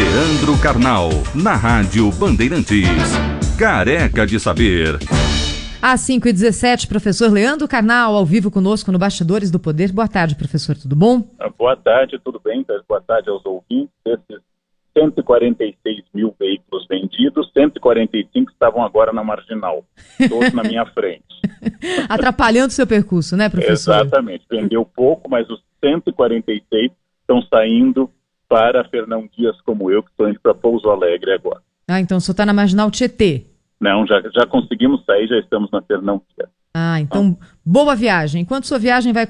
Leandro Carnal, na Rádio Bandeirantes. Careca de Saber. Às 5h17, professor Leandro Carnal, ao vivo conosco no Bastidores do Poder. Boa tarde, professor, tudo bom? Boa tarde, tudo bem? Boa tarde aos ouvintes. Esses 146 mil veículos vendidos, 145 estavam agora na Marginal, todos na minha frente. Atrapalhando o seu percurso, né, professor? Exatamente, vendeu pouco, mas os 146 estão saindo para Fernão Dias, como eu, que estou indo para Pouso Alegre agora. Ah, então o senhor está na Marginal Tietê. Não, já conseguimos sair, já estamos na Fernão Dias. Ah, então boa viagem. Enquanto sua viaja, vai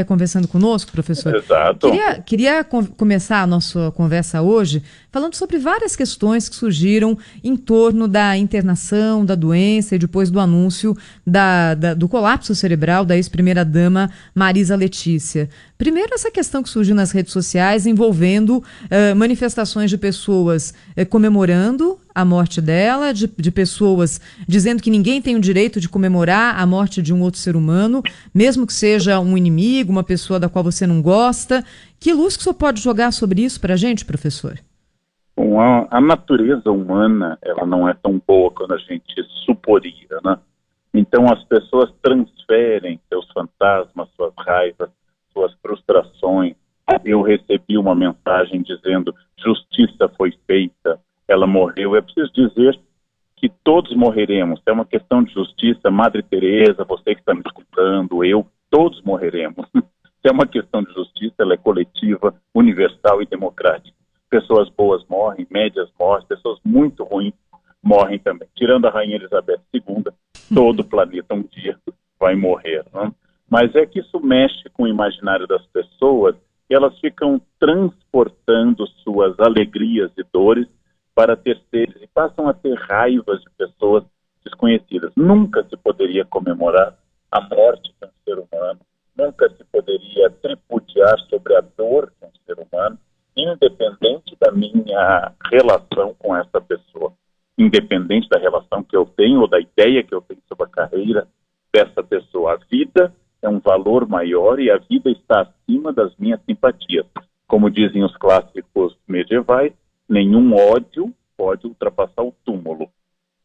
conversando conosco, professor. Exato. Queria começar a nossa conversa hoje falando sobre várias questões que surgiram em torno da internação da doença e depois do anúncio do colapso cerebral da ex-primeira-dama Marisa Letícia. Primeiro, essa questão que surgiu nas redes sociais envolvendo manifestações de pessoas comemorando a morte dela, de pessoas dizendo que ninguém tem o direito de comemorar a morte de um outro ser humano, mesmo que seja um inimigo, uma pessoa da qual você não gosta. Que luz que o senhor pode jogar sobre isso para a gente, professor? Bom, a natureza humana, ela não é tão boa quando a gente suporia, né? Então as pessoas transferem seus fantasmas, suas raivas, suas frustrações. Eu recebi uma mensagem dizendo: justiça foi feita, ela morreu. É preciso dizer que todos morreremos. É uma questão de justiça. Madre Teresa, você que está me escutando, eu, todos morreremos. É uma questão de justiça, ela é coletiva, universal e democrática. Pessoas boas morrem, médias morrem, pessoas muito ruins morrem também. Tirando a Rainha Elizabeth II, todo o planeta um dia vai morrer, né? Mas é que isso mexe com o imaginário das pessoas e elas ficam transportando suas alegrias e dores para terceiros e passam a ter raivas de pessoas desconhecidas. Nunca se poderia comemorar a morte de um ser humano, nunca se poderia tripudiar sobre a dor de um ser humano, independente da minha relação com essa pessoa, independente da relação que eu tenho ou da ideia que eu tenho sobre a carreira dessa pessoa. A vida é um valor maior e a vida está acima das minhas simpatias. Como dizem os clássicos medievais, nenhum ódio pode ultrapassar o túmulo.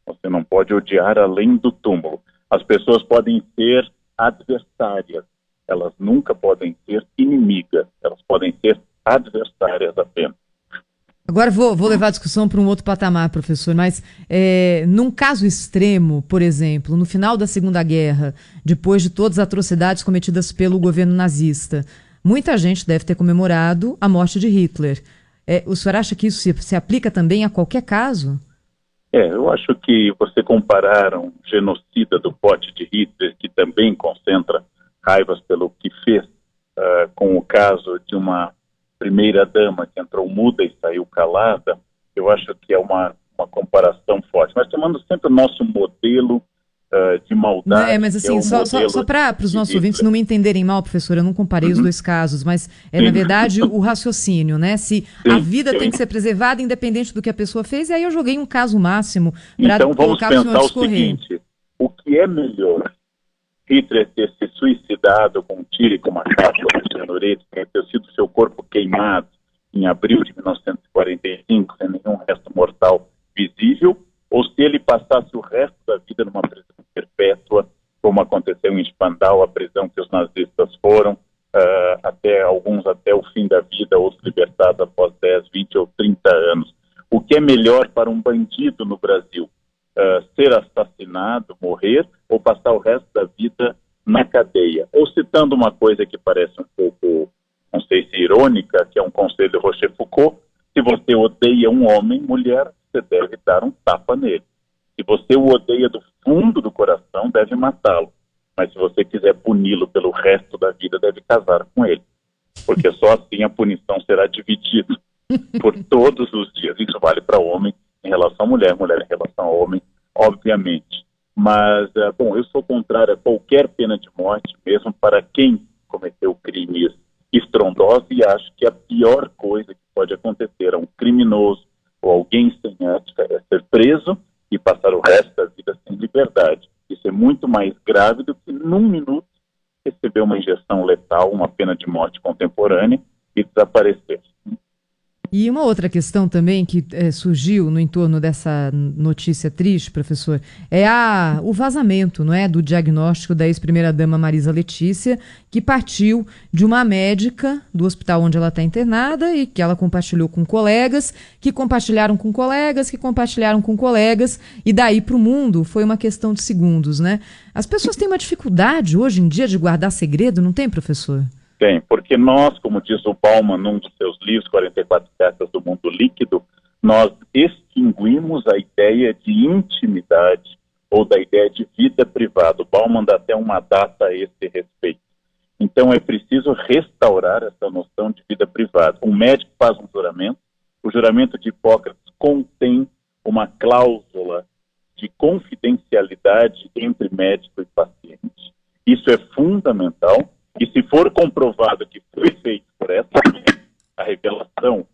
Você não pode odiar além do túmulo. As pessoas podem ser adversárias, elas nunca podem ser inimigas, elas podem ser adversárias apenas. Agora vou levar a discussão para um outro patamar, professor, mas num caso extremo, por exemplo, no final da Segunda Guerra, depois de todas as atrocidades cometidas pelo governo nazista, muita gente deve ter comemorado a morte de Hitler. O senhor acha que isso se aplica também a qualquer caso? Eu acho que você comparar um genocida do pote de Hitler, que também concentra raivas pelo que fez, com o caso de uma primeira-dama que entrou muda e saiu calada, eu acho que é uma comparação forte. Mas tomando sempre o nosso modelo de maldade... Mas assim, só para os nossos ouvintes não me entenderem mal, professor, eu não comparei os dois casos, mas na verdade o raciocínio, né? Se a vida tem que ser preservada independente do que a pessoa fez, e aí eu joguei um caso máximo para colocar o senhor a discorrer. Então vamos pensar o seguinte: o que é melhor? Hitler ter se suicidado com um tiro e com uma caixa na orelha, ter sido seu corpo queimado em abril de 1945, sem nenhum resto mortal visível, ou se ele passasse o resto da vida numa prisão perpétua, como aconteceu em Spandau, a prisão que os nazistas foram, alguns até o fim da vida, outros libertados após 10, 20 ou 30 anos. O que é melhor para um bandido no Brasil? Ser assassinado, morrer, ou passar o resto da vida na cadeia? Ou citando uma coisa que parece um pouco, não sei se irônica, que é um conselho de Rochefoucauld: se você odeia um homem, mulher, você deve dar um tapa nele. Se você o odeia do fundo do coração, deve matá-lo. Mas se você quiser puni-lo pelo resto da vida, deve casar com ele. Porque só assim a punição será dividida por todos os dias. Isso vale para homem em relação à mulher, mulher em relação ao homem, obviamente. Mas, eu sou contrário a qualquer pena de morte, mesmo para quem cometeu crimes estrondosos, e acho que a pior coisa que pode acontecer a um criminoso ou alguém sem ética é ser preso e passar o resto da vida sem liberdade. Isso é muito mais grave do que, num minuto, receber uma injeção letal, uma pena de morte contemporânea e desaparecer. E uma outra questão também que surgiu no entorno dessa notícia triste, professor, é o vazamento, não é, do diagnóstico da ex-primeira-dama Marisa Letícia, que partiu de uma médica do hospital onde ela está internada e que ela compartilhou com colegas, que compartilharam com colegas, que compartilharam com colegas, e daí para o mundo foi uma questão de segundos, né? As pessoas têm uma dificuldade hoje em dia de guardar segredo, não tem, professor? Tem, porque nós, como diz o Bauman num dos seus livros, 44 Peças do Mundo Líquido, nós extinguimos a ideia de intimidade ou da ideia de vida privada. O Bauman dá até uma data a esse respeito. Então é preciso restaurar essa noção de vida privada. Um médico faz um juramento, o juramento de Hipócrates contém uma cláusula de confidencialidade entre médico e paciente. Isso é fundamental. E se for comprovado que foi feito por essa médica a revelação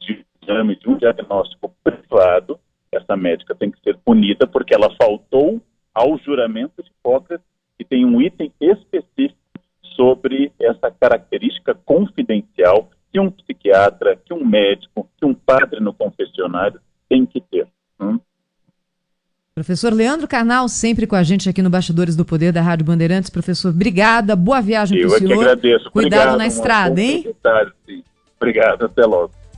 de exame de um diagnóstico privado, essa médica tem que ser punida porque ela faltou ao juramento de Hipócrates, que tem um item específico sobre essa característica confidencial que um psiquiatra, que um médico, que um padre no confessionário tem que ter. Professor Leandro Carnal, sempre com a gente aqui no Bastidores do Poder da Rádio Bandeirantes. Professor, obrigada, boa viagem para o senhor. Eu que agradeço. Cuidado Obrigado, na estrada, hein? Sim. Obrigado, até logo.